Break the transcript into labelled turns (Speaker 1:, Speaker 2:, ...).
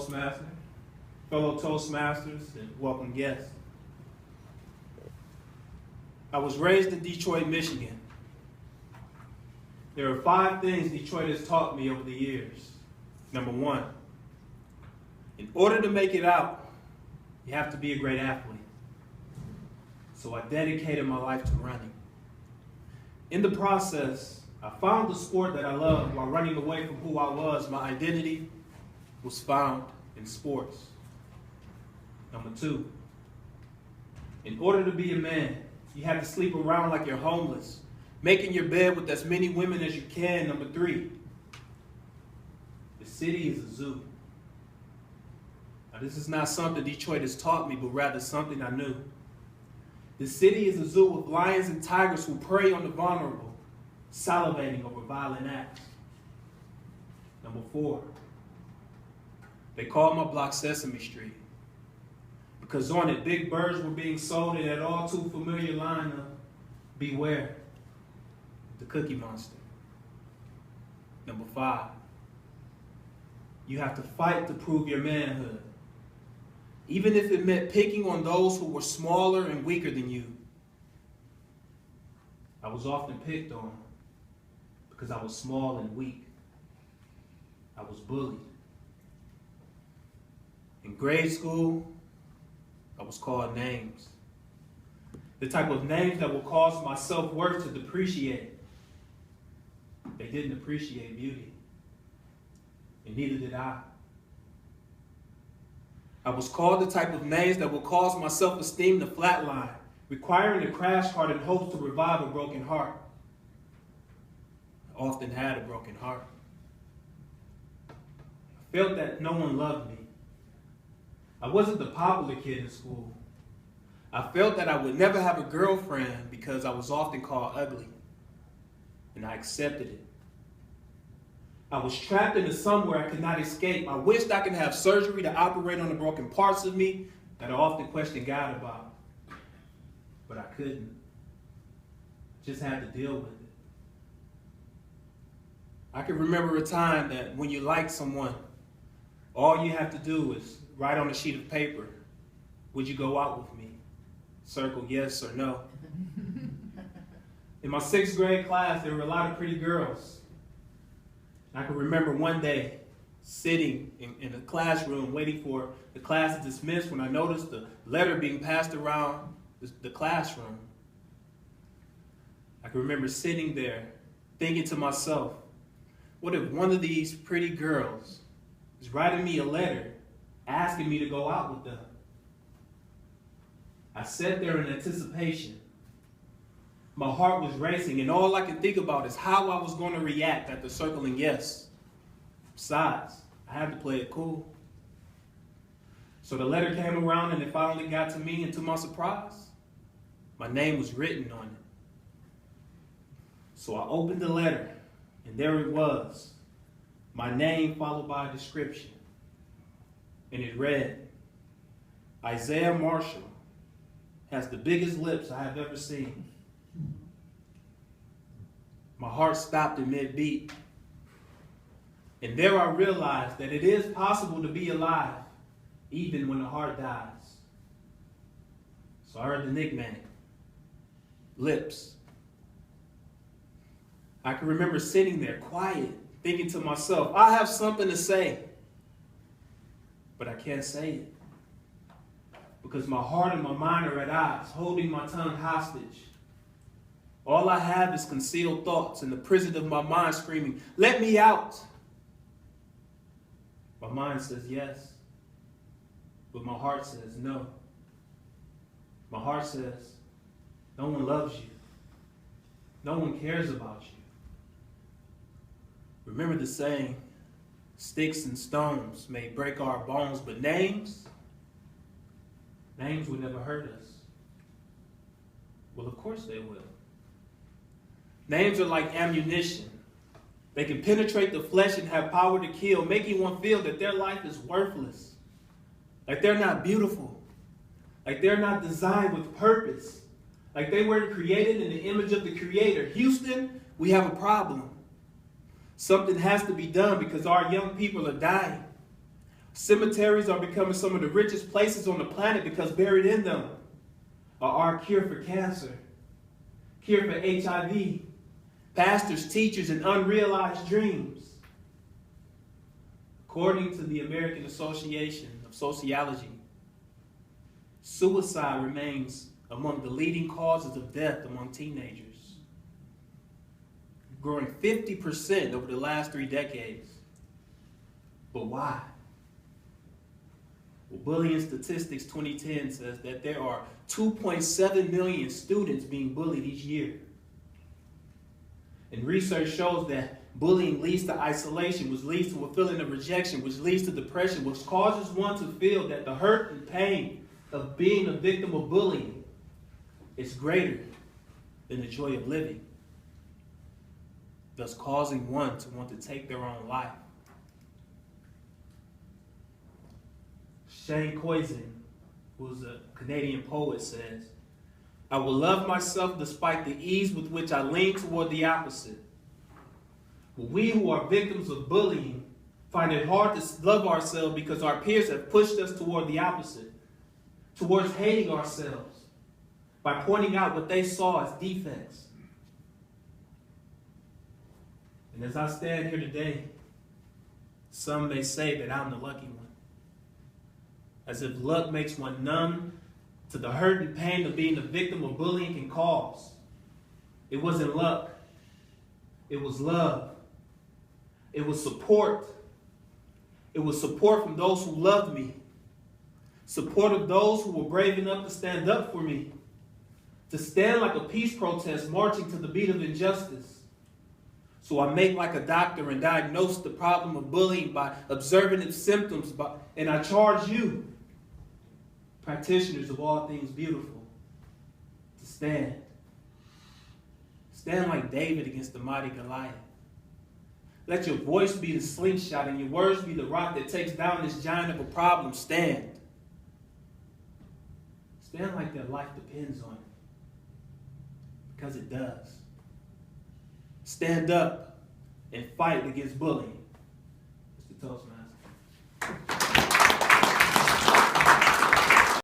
Speaker 1: Toastmaster, fellow Toastmasters, and welcome guests. I was raised in Detroit, Michigan. There are 5 things Detroit has taught me over the years. Number 1, in order to make it out, you have to be a great athlete. So I dedicated my life to running. In the process, I found the sport that I loved while running away from who I was. My identity was found in sports. Number 2, in order to be a man, you have to sleep around like you're homeless, making your bed with as many women as you can. Number 3, the city is a zoo. Now, this is not something Detroit has taught me, but rather something I knew. The city is a zoo with lions and tigers who prey on the vulnerable, salivating over violent acts. Number 4, they called my block Sesame Street because on it, big birds were being sold in that all too familiar line of beware, the Cookie Monster. Number 5, you have to fight to prove your manhood, even if it meant picking on those who were smaller and weaker than you. I was often picked on because I was small and weak. I was bullied. In grade school, I was called names. The type of names that will cause my self-worth to depreciate. They didn't appreciate beauty, and neither did I. I was called the type of names that will cause my self-esteem to flatline, requiring a crash cart in hopes to revive a broken heart. I often had a broken heart. I felt that no one loved me. I wasn't the popular kid in school. I felt that I would never have a girlfriend because I was often called ugly, and I accepted it. I was trapped into somewhere I could not escape. I wished I could have surgery to operate on the broken parts of me that I often questioned God about, but I couldn't. Just had to deal with it. I can remember a time that when you like someone, all you have to do is write on a sheet of paper, would you go out with me? Circle yes or no. In my 6th grade class, there were a lot of pretty girls. I can remember one day sitting in a classroom waiting for the class to dismiss when I noticed the letter being passed around the classroom. I can remember sitting there thinking to myself, what if one of these pretty girls is writing me a letter asking me to go out with them? I sat there in anticipation. My heart was racing, and all I could think about is how I was going to react after circling yes. Besides, I had to play it cool. So the letter came around, and it finally got to me, and to my surprise, my name was written on it. So I opened the letter, and there it was, my name followed by a description. And it read, Isaiah Marshall has the biggest lips I have ever seen. My heart stopped in mid-beat. And there I realized that it is possible to be alive even when the heart dies. So I heard the nickname, Lips. I can remember sitting there quiet, thinking to myself, I have something to say, but I can't say it because my heart and my mind are at odds, holding my tongue hostage. All I have is concealed thoughts in the prison of my mind screaming, let me out. My mind says yes, but my heart says no. My heart says, no one loves you. No one cares about you. Remember the saying, sticks and stones may break our bones, but names would never hurt us. Well, of course they will. Names are like ammunition. They can penetrate the flesh and have power to kill, making one feel that their life is worthless, like they're not beautiful, like they're not designed with purpose, like they weren't created in the image of the Creator. Houston, we have a problem. Something has to be done because our young people are dying. Cemeteries are becoming some of the richest places on the planet because buried in them are our cure for cancer, cure for HIV, pastors, teachers, and unrealized dreams. According to the American Association of Sociology, suicide remains among the leading causes of death among teenagers, growing 50% over the last 3 decades. But why? Well, Bullying Statistics 2010 says that there are 2.7 million students being bullied each year. And research shows that bullying leads to isolation, which leads to a feeling of rejection, which leads to depression, which causes one to feel that the hurt and pain of being a victim of bullying is greater than the joy of living, thus causing one to want to take their own life. Shane Koyczyn, who's a Canadian poet, says, "I will love myself despite the ease with which I lean toward the opposite. But we who are victims of bullying find it hard to love ourselves because our peers have pushed us toward the opposite, towards hating ourselves by pointing out what they saw as defects." And as I stand here today, some may say that I'm the lucky one, as if luck makes one numb to the hurt and pain of being the victim of bullying can cause. It wasn't luck. It was love. It was support. It was support from those who loved me. Support of those who were brave enough to stand up for me. To stand like a peace protest marching to the beat of injustice. So I make like a doctor and diagnose the problem of bullying by observing its symptoms. And I charge you, practitioners of all things beautiful, to stand. Stand like David against the mighty Goliath. Let your voice be the slingshot and your words be the rock that takes down this giant of a problem. Stand. Stand like that life depends on it. Because it does. Stand up and fight against bullying. Mr. Toastmaster.